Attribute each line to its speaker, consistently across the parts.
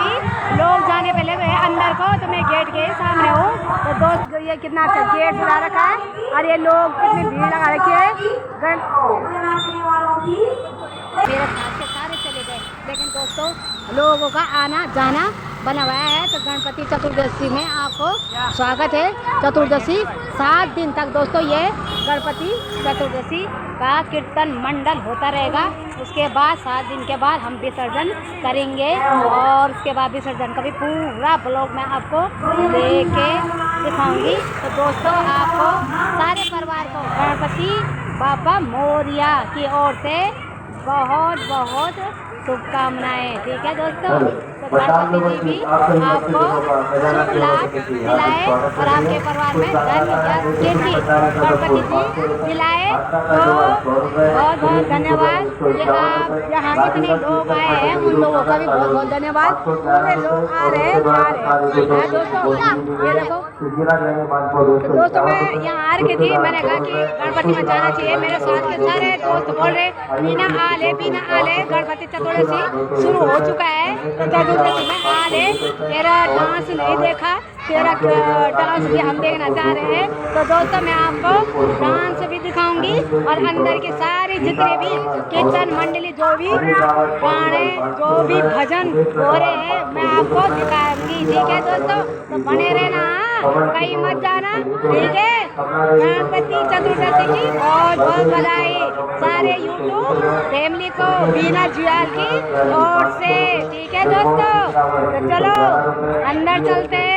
Speaker 1: अभी लोग जाने पहले गए अंदर को, तो मैं गेट के सामने हूँ। तो दोस्त ये कितना अच्छा गेट सजा रखा है और ये लोग कितनी भीड़ लगा रखी है। मेरे साथ के सारे चले गए, लेकिन दोस्तों लोगों का आना जाना बना हुआ है। तो गणपति चतुर्दशी में आपको स्वागत है। चतुर्दशी 7 दिन तक दोस्तों ये गणपति चतुर्दशी का कीर्तन मंडल होता रहेगा। उसके बाद 7 दिन के बाद हम विसर्जन करेंगे और उसके बाद विसर्जन का भी पूरा ब्लॉग मैं आपको लेके दिखाऊंगी। तो दोस्तों आपको सारे परिवार को गणपति बाबा मोरिया की ओर से बहुत बहुत शुभकामनाएं। ठीक है दोस्तों, तो गणपति जी भी आपको शुभ लाभ दिलाए और आपके परिवार में धन कीर्ति गणपति जी दिलाए। तो बहुत बहुत धन्यवाद कि आप यहाँ जितने लोग आए हैं उन लोगों का भी बहुत बहुत धन्यवाद। पूरे लोग आ रहे हैं जा रहे हैं दोस्तों। ये देखो तो दोस्तों मैं यहाँ आ रखी थी, मैंने कहा कि गणपति में जाना चाहिए। मेरे साथ के सारे दोस्त बोल रहे बिना आले गणपति चतुर्दशी शुरू हो चुका है। तो चतुर्दशी में आले तेरा डांस नहीं देखा, तेरा डांस भी हम देखना चाह रहे हैं। तो दोस्तों मैं आपको डांस भी दिखाऊंगी और अंदर के सारे जितने भी कीर्तन मंडली जो भी गाने जो भी भजन हो रहे हैं मैं आपको दिखाऊंगी। ठीक है दोस्तों, तो बने रहना, कहीं मत जाना। ठीक है, गणपति चतुर्दशी की बहुत बहुत बधाई सारे यूट्यूब फैमिली को बीना जुआल की ओर से। ठीक है दोस्तों, तो चलो अंदर चलते हैं।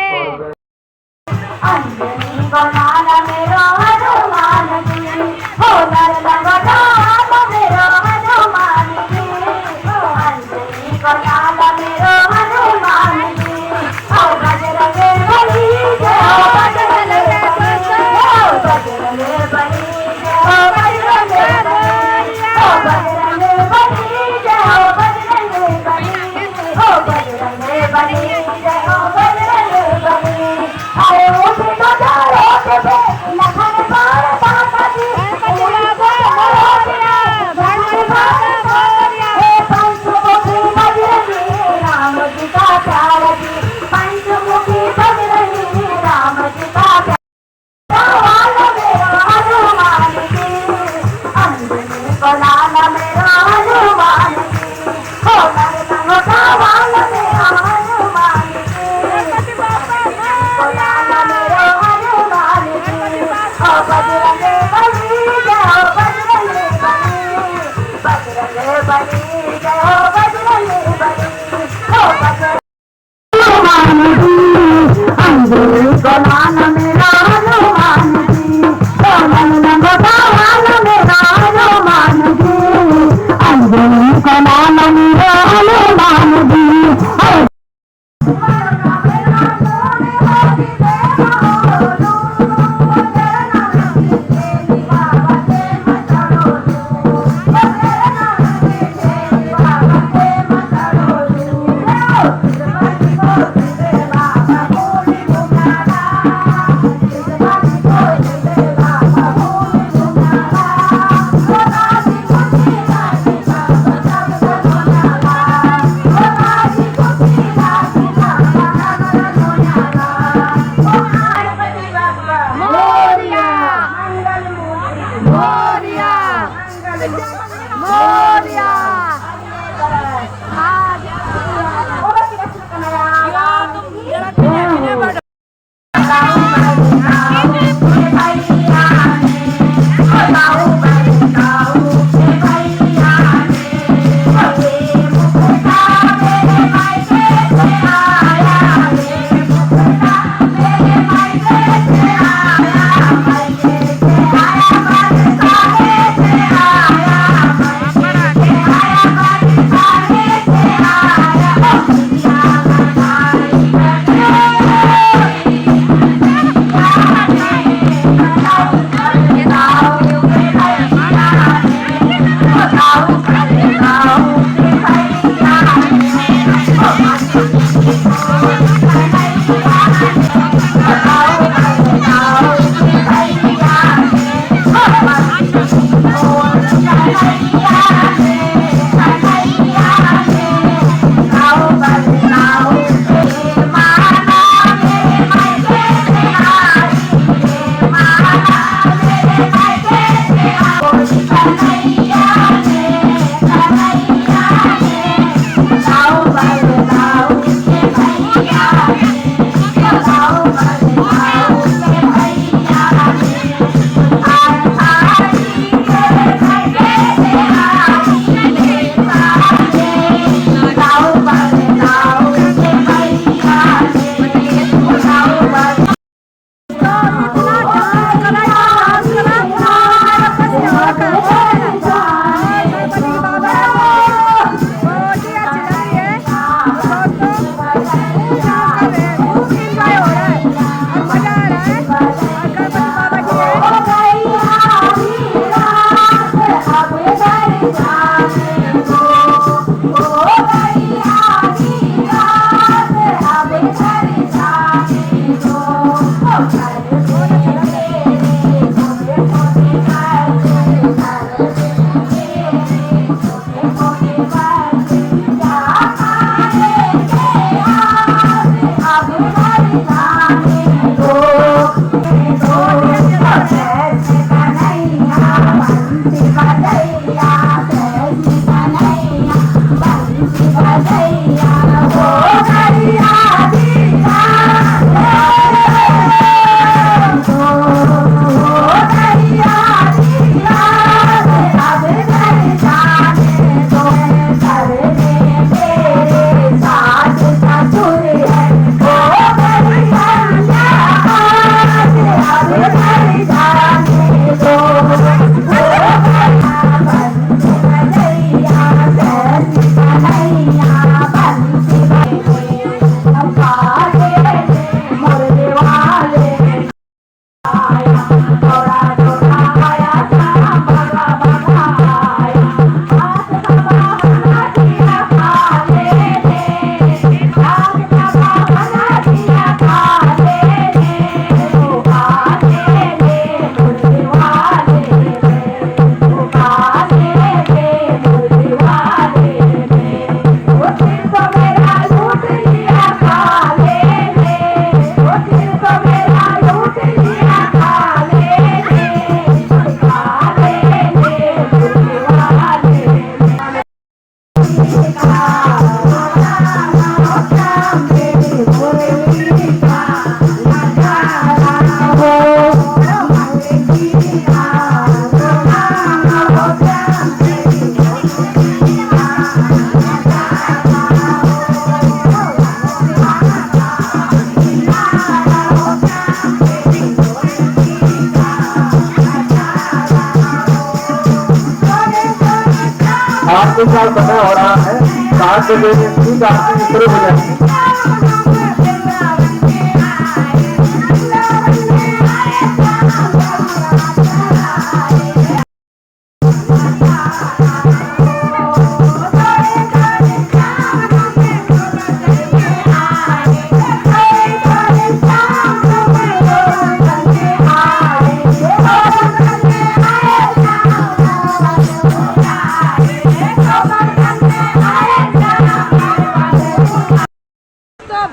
Speaker 2: साल समय हो रहा है, 7 बजे ठीक आरती शुरू हो जाएगी।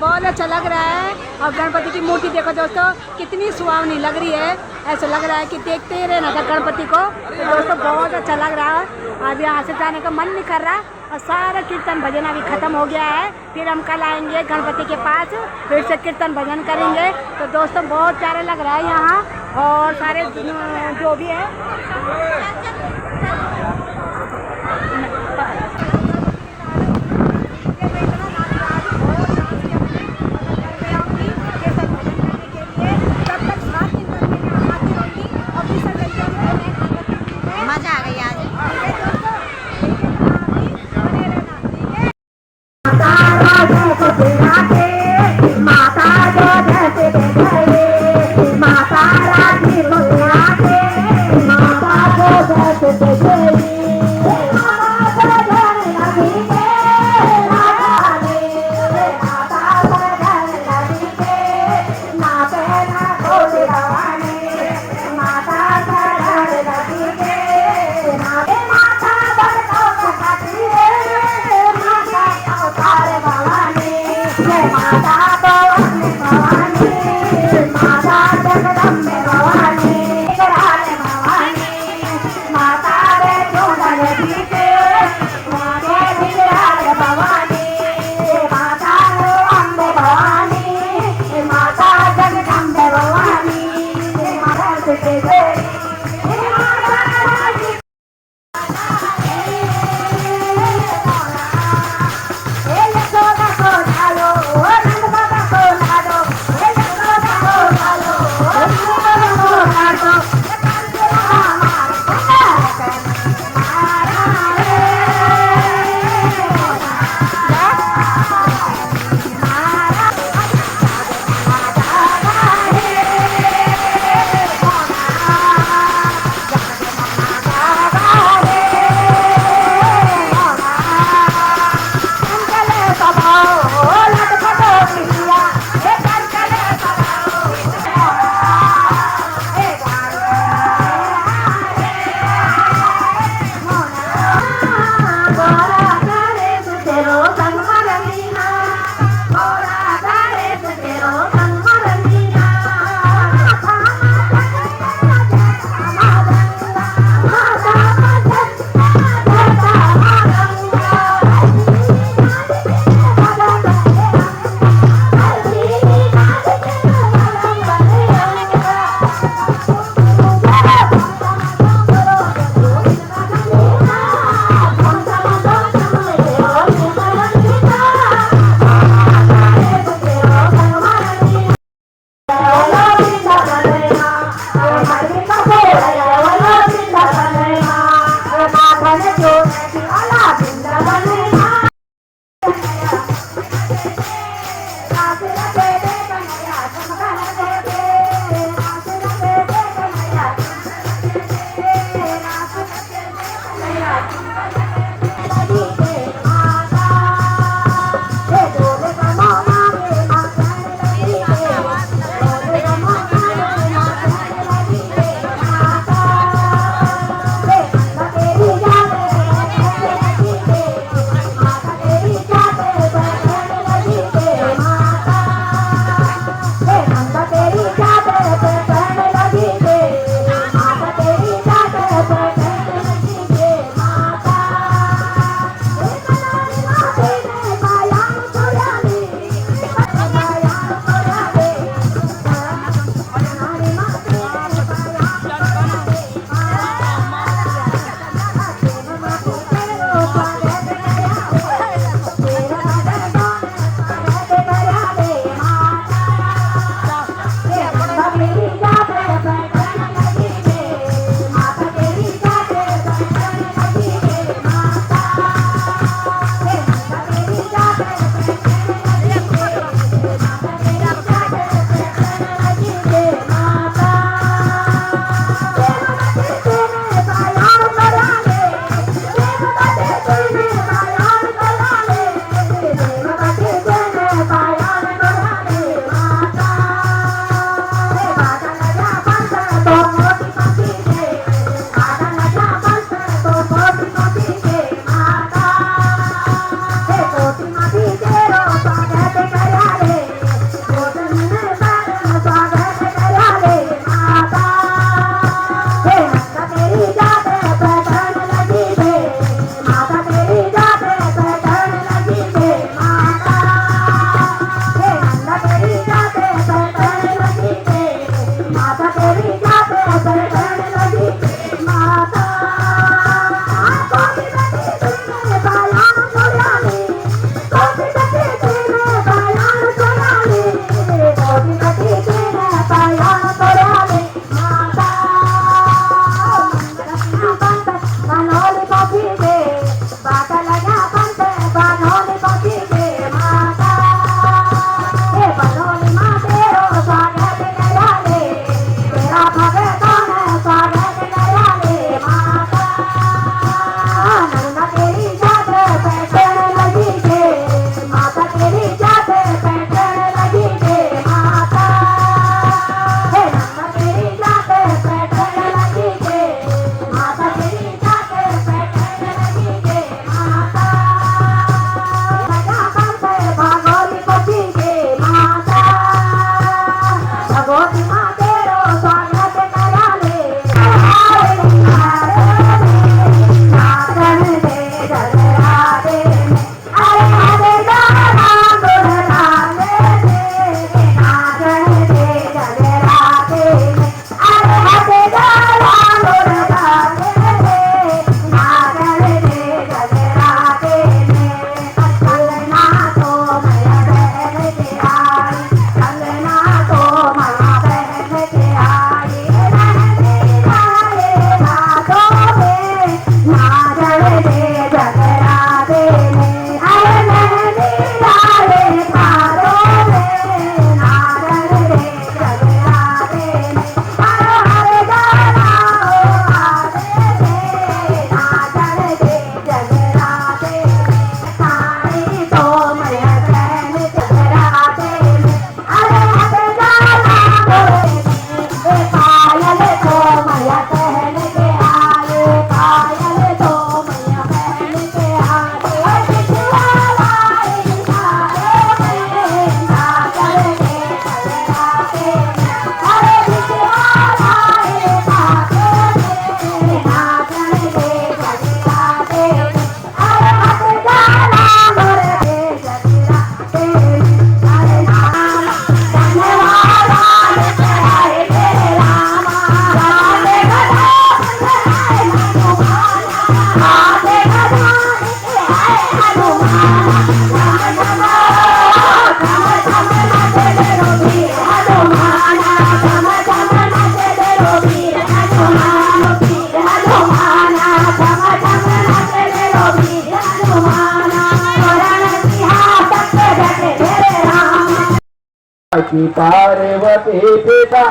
Speaker 1: बहुत अच्छा लग रहा है। और गणपति की मूर्ति देखो दोस्तों कितनी सुहावनी लग रही है, ऐसा लग रहा है कि देखते ही रहना था गणपति को। तो दोस्तों बहुत अच्छा लग रहा है, अब यहाँ से जाने का मन नहीं कर रहा। और सारा कीर्तन भजन अभी खत्म हो गया है, फिर हम कल आएंगे गणपति के पास, फिर से कीर्तन भजन करेंगे। तो दोस्तों बहुत प्यारा लग रहा है यहाँ, और सारे जो भी है मजा आ गई आज। माता जो जैसे गए, माता राजी मंगलाते, माता जो जैसे गई, माता घर लगी के, माता घर लगी के, ना पहना कोई रवानी, माता घर लगी के, माता बरको सकती है, माता अवतार भवानी, माता भवानी भवानी, माता जगदम्बे भवानी, कराल भवानी, माता रे चूड़न दीते, माते बिगड़ाल भवानी, माता रो अम्बे भवानी, माता जगदम्बे भवानी, माता से गई सोना को डालो नंद
Speaker 2: की पार्वती पिता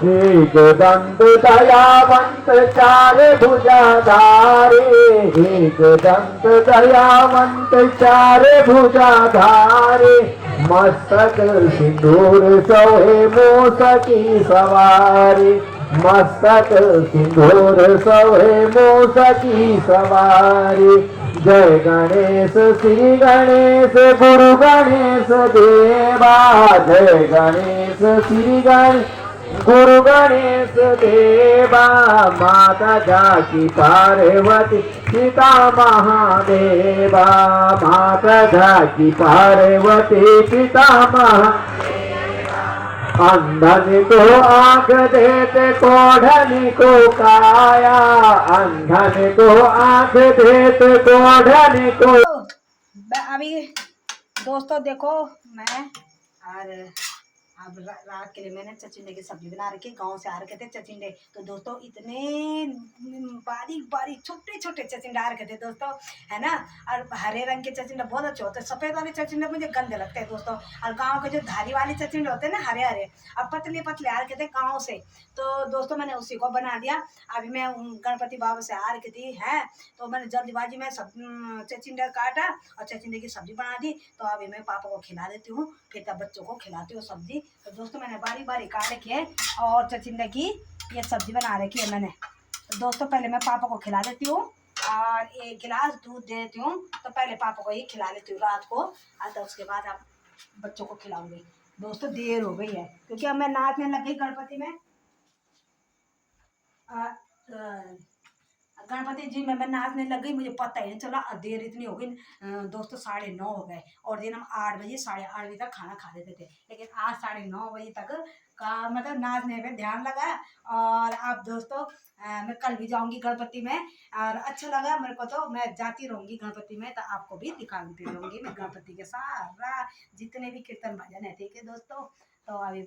Speaker 2: एक दंत दयावंत चार भुजाधारे एक दंत दयावंत चार भुजाधारे मस्तक सिंदूर सोहे मूसकी सवारी मस्तक सिंदूर सोहे मूसकी सवारी जय गणेश श्री गणेश गुरु गणेश देवा जय गणेश श्री गणेश गुरु गणेश देवा माता जाकी पार्वती पिता महादेवा माता जाकी पार्वती पिता महादेवा अंधन को आँख देते कोढ़नी को काया अंधन को आँख देते कोढ़नी को।
Speaker 1: अभी दोस्तों देखो मैं और अब रात के लिए मैंने चचिंडे की सब्जी बना रखी। गांव से आ रखे थे चचिंडे, तो दोस्तों इतने बारीक बारीक छोटे छोटे चचिंडे आ रखे थे दोस्तों, है ना। और हरे रंग के चचिंडे बहुत अच्छे होते हैं, सफ़ेद वाले चचिंडे मुझे गंदे लगते हैं दोस्तों। और गांव के जो धारी वाले चचिंडे होते हैं ना हरे हरे, अब पतले पतले आ रखे थे गाँव से, तो दोस्तों मैंने उसी को बना दिया। अभी मैं गणपति बाबा से आ रखी थी है, तो मैंने जल्दीबाजी में सब चचिंडा काटा और चचिंडे की सब्जी बना दी। तो अभी मैं पापा को खिला देती हूँ, फिर तब बच्चों को खिलाती हूँ सब्जी। तो दोस्तों मैंने बारी बारी काट रखी है और चचिंडे की ये सब्जी बना रखी है मैंने। तो दोस्तों पहले मैं पापा को खिला देती हूँ और एक गिलास दूध दे देती हूँ। तो पहले पापा को ही खिला लेती हूँ रात को, तो उसके बाद आप बच्चों को खिलाऊंगी। दोस्तों देर हो गई है क्योंकि अब मैं नाचने लग गई गणपति में, गणपति जी में मैं नाचने लग गई, मुझे पता ही नहीं चला। देर इतनी हो गई दोस्तों, 9:30 हो गए। और दिन हम 8 बजे 8:30 बजे तक खाना खा लेते थे, लेकिन आज 9:30 बजे तक का मतलब नाचने पे ध्यान लगा। और अब दोस्तों मैं कल भी जाऊंगी गणपति में, और अच्छा लगा मेरे को, तो मैं जाती रहूंगी गणपति में, तो आपको भी दिखाती रहूंगी मैं गणपति के सारा जितने भी कीर्तन भजन है, ठीक है दोस्तों। तो अभी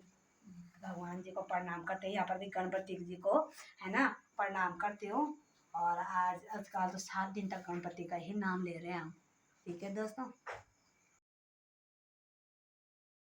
Speaker 1: भगवान जी को प्रणाम करते हैं, यहाँ पर भी गणपति जी को है ना प्रणाम करती हूँ। और आजकल तो 7 दिन तक गणपति का ही नाम ले रहे हैं हम, ठीक है दोस्तों।